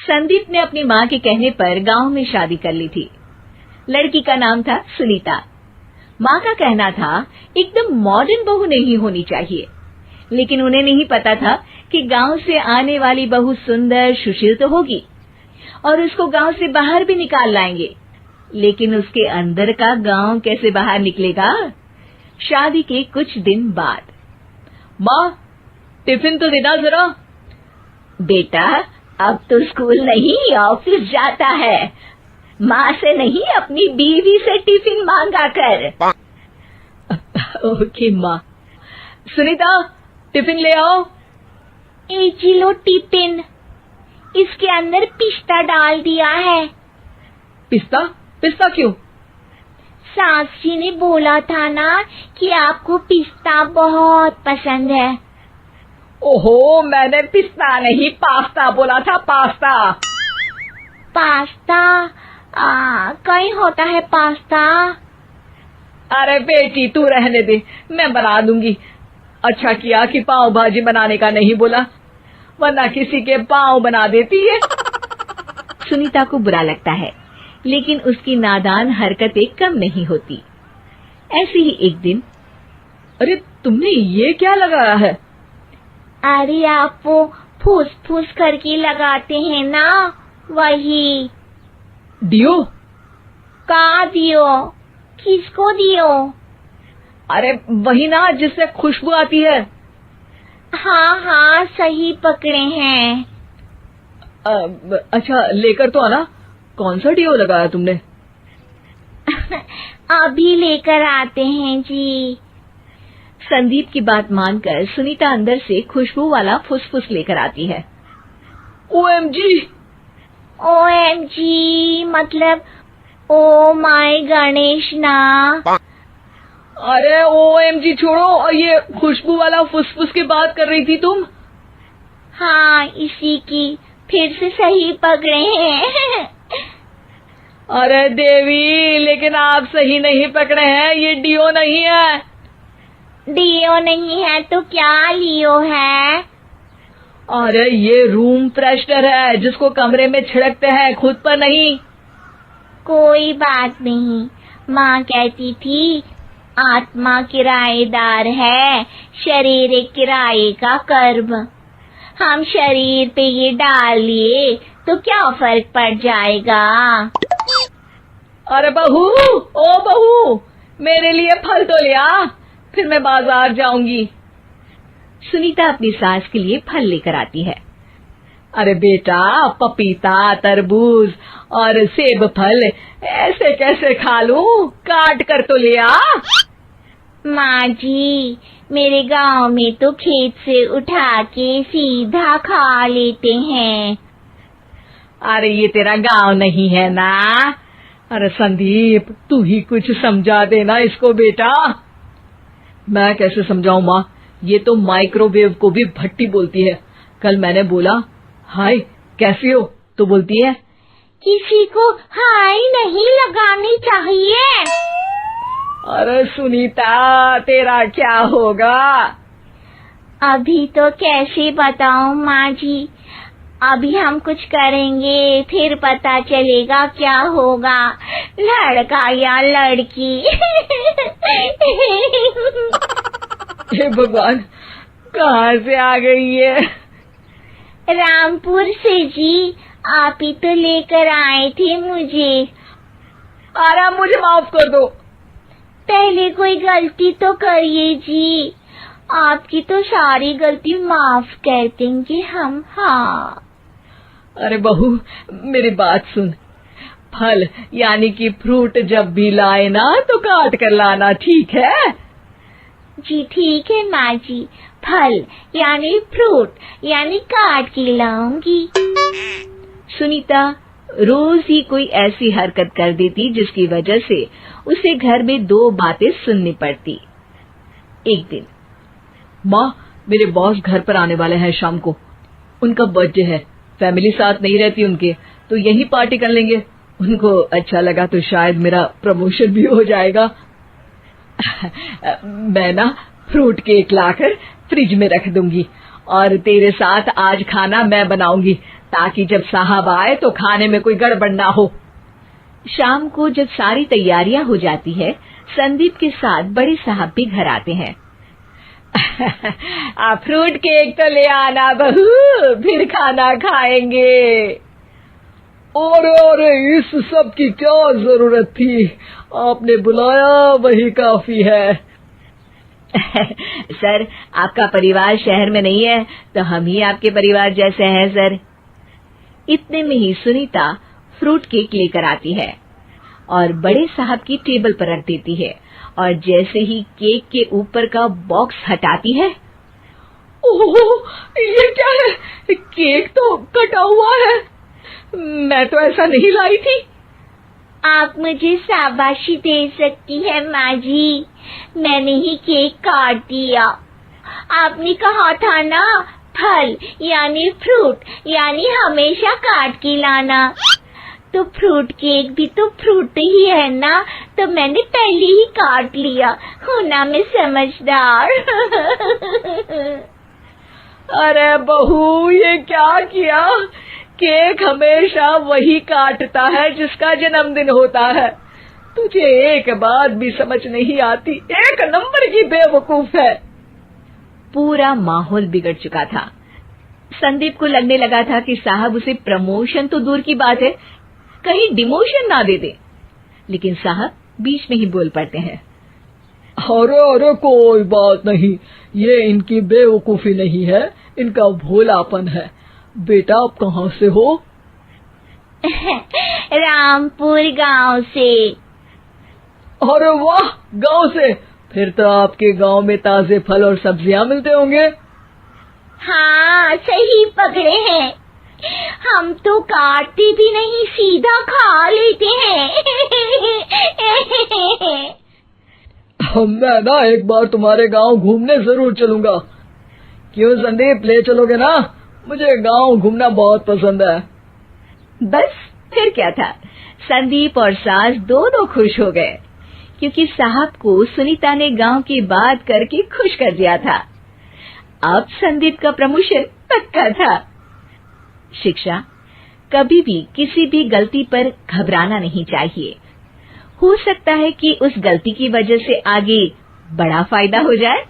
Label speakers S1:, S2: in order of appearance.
S1: संदीप ने अपनी माँ के कहने पर गांव में शादी कर ली थी। लड़की का नाम था सुनीता। माँ का कहना था एकदम मॉडर्न बहू नहीं होनी चाहिए, लेकिन उन्हें नहीं पता था कि गांव से आने वाली बहू सुंदर सुशील तो होगी और उसको गांव से बाहर भी निकाल लाएंगे, लेकिन उसके अंदर का गांव कैसे बाहर निकलेगा। शादी के कुछ दिन बाद,
S2: माँ टिफिन तो देना जरा।
S1: बेटा अब तो स्कूल नहीं ऑफिस जाता है, माँ से नहीं अपनी बीवी से टिफिन मांगा कर।
S2: ओके माँ। सुनीता टिफिन ले आओ।
S3: जी लो टिफिन, इसके अंदर पिस्ता डाल दिया है।
S2: पिस्ता? पिस्ता क्यों?
S3: सास जी ने बोला था ना कि आपको पिस्ता बहुत पसंद है।
S2: ओहो, मैंने पिस्ता नहीं पास्ता बोला था, पास्ता।
S3: पास्ता? कहीं होता है पास्ता?
S2: अरे बेटी तू रहने दे, मैं बना दूंगी। अच्छा किया कि पाव भाजी बनाने का नहीं बोला, वरना किसी के पाव बना देती है।
S1: सुनीता को बुरा लगता है, लेकिन उसकी नादान हरकतें कम नहीं होती। ऐसे ही एक दिन,
S2: अरे तुमने ये क्या लगाया है?
S3: अरे आप वो फूस फूस करके लगाते हैं ना, वही।
S2: डियो?
S3: का दियो? किसको दियो?
S2: अरे वही ना जिससे खुशबू आती है।
S3: हाँ सही पकड़े हैं।
S2: अच्छा लेकर तो आना। कौन सा डियो लगाया तुमने?
S3: अभी लेकर आते हैं जी।
S1: संदीप की बात मानकर सुनीता अंदर से खुशबू वाला फुसफुस लेकर आती है।
S2: ओएमजी!
S3: ओएमजी मतलब ओ माय गणेश ना।
S2: अरे ओएमजी छोड़ो, और ये खुशबू वाला फुसफुस की बात कर रही थी तुम?
S3: हाँ इसी की, फिर से सही पकड़े हैं।
S2: अरे देवी, लेकिन आप सही नहीं पकड़े हैं, ये डियो नहीं है।
S3: डियो नहीं है तो क्या लियो है?
S2: अरे ये रूम फ्रेशनर है, जिसको कमरे में छिड़कते हैं, खुद पर नहीं।
S3: कोई बात नहीं, माँ कहती थी आत्मा किराएदार है, शरीर एक किराए का कर्म। हम शरीर पे ये डाल लिए तो क्या फर्क पड़ जाएगा।
S2: अरे बहू, ओ बहू, मेरे लिए फल तो ले आ, फिर मैं बाजार जाऊंगी।
S1: सुनीता अपनी सास के लिए फल लेकर आती है।
S2: अरे बेटा, पपीता, तरबूज और सेब फल ऐसे कैसे खा लूं? काट कर तो ले आ।
S3: माँ जी, मेरे गांव में तो खेत से उठा के सीधा खा लेते हैं।
S2: अरे ये तेरा गांव नहीं है ना। अरे संदीप, तू ही कुछ समझा देना इसको बेटा। मैं कैसे समझाऊं माँ, ये तो माइक्रोवेव को भी भट्टी बोलती है। कल मैंने बोला हाय कैसी हो, तो बोलती है
S3: किसी को हाय नहीं लगानी चाहिए।
S2: अरे सुनीता, तेरा क्या होगा?
S3: अभी तो कैसे बताऊं माँ जी, अभी हम कुछ करेंगे फिर पता चलेगा क्या होगा, लड़का या लड़की।
S2: हे भगवान, कहाँ से आ गई है?
S3: रामपुर से जी, आप ही तो लेकर आए थे मुझे।
S2: अरे मुझे माफ कर दो।
S3: पहले कोई गलती तो करिए जी, आपकी तो सारी गलती माफ कर देंगे हम। हाँ
S2: अरे बहू, मेरी बात सुन। फल यानी कि फ्रूट जब भी लाए ना तो काट कर लाना, ठीक है?
S3: जी ठीक है माँ जी, फल यानी फ्रूट यानी काट के लाऊंगी।
S1: सुनीता रोज ही कोई ऐसी हरकत कर देती जिसकी वजह से उसे घर में दो बातें सुननी पड़ती। एक दिन,
S2: माँ मेरे बॉस घर पर आने वाले हैं शाम को, उनका बर्थडे है, फैमिली साथ नहीं रहती उनके, तो यही पार्टी कर लेंगे। उनको अच्छा लगा तो शायद मेरा प्रमोशन भी हो जाएगा। मैं ना फ्रूट केक लाकर फ्रिज में रख दूंगी और तेरे साथ आज खाना मैं बनाऊंगी, ताकि जब साहब आए तो खाने में कोई गड़बड़ ना हो।
S1: शाम को जब सारी तैयारियां हो जाती है, संदीप के साथ बड़े साहब भी घर आते हैं।
S2: फ्रूट केक तो ले आना बहू, फिर खाना खाएंगे।
S4: अरे इस सब की क्या जरूरत थी, आपने बुलाया वही काफी है।
S1: सर, आपका परिवार शहर में नहीं है तो हम ही आपके परिवार जैसे हैं सर। इतने में ही सुनीता फ्रूट केक लेकर आती है और बड़े साहब की टेबल पर रख देती है, और जैसे ही केक के ऊपर का बॉक्स हटाती है,
S2: ओह, ये क्या है? केक तो कटा हुआ है। मैं तो ऐसा नहीं लाई थी।
S3: आप मुझे शाबाशी दे सकती है माँ जी, मैंने ही केक काट दिया। आपने कहा था ना, फल यानी फ्रूट यानी हमेशा काट के लाना, तो फ्रूट केक भी तो फ्रूट ही है ना, तो मैंने पहले ही काट लिया। हूँ ना मैं समझदार।
S2: अरे बहू, ये क्या किया? केक हमेशा वही काटता है जिसका जन्मदिन होता है। तुझे एक बात भी समझ नहीं आती, एक नंबर की बेवकूफ है।
S1: पूरा माहौल बिगड़ चुका था। संदीप को लगने लगा था कि साहब उसे प्रमोशन तो दूर की बात है, कहीं डिमोशन ना दे दे, लेकिन साहब बीच में ही बोल पड़ते हैं।
S4: अरे कोई बात नहीं, ये इनकी बेवकूफी नहीं है, इनका भोलापन है। बेटा आप कहाँ से हो?
S3: रामपुर गांव से।
S4: अरे वाह, गांव से? फिर तो आपके गांव में ताजे फल और सब्जियां मिलते होंगे।
S3: हाँ, सही पकड़े हैं। हम तो काटते भी नहीं, सीधा खा लेते हैं।
S4: मैं ना एक बार तुम्हारे गांव घूमने जरूर चलूंगा। क्यों संदीप, ले चलोगे ना? मुझे गांव घूमना बहुत पसंद है।
S1: बस फिर क्या था, संदीप और सास दोनों खुश हो गए, क्योंकि साहब को सुनीता ने गांव की बात करके खुश कर दिया था। अब संदीप का प्रमोशन पक्का था। शिक्षा, कभी भी किसी भी गलती पर घबराना नहीं चाहिए। हो सकता है कि उस गलती की वजह से आगे बड़ा फायदा हो जाए।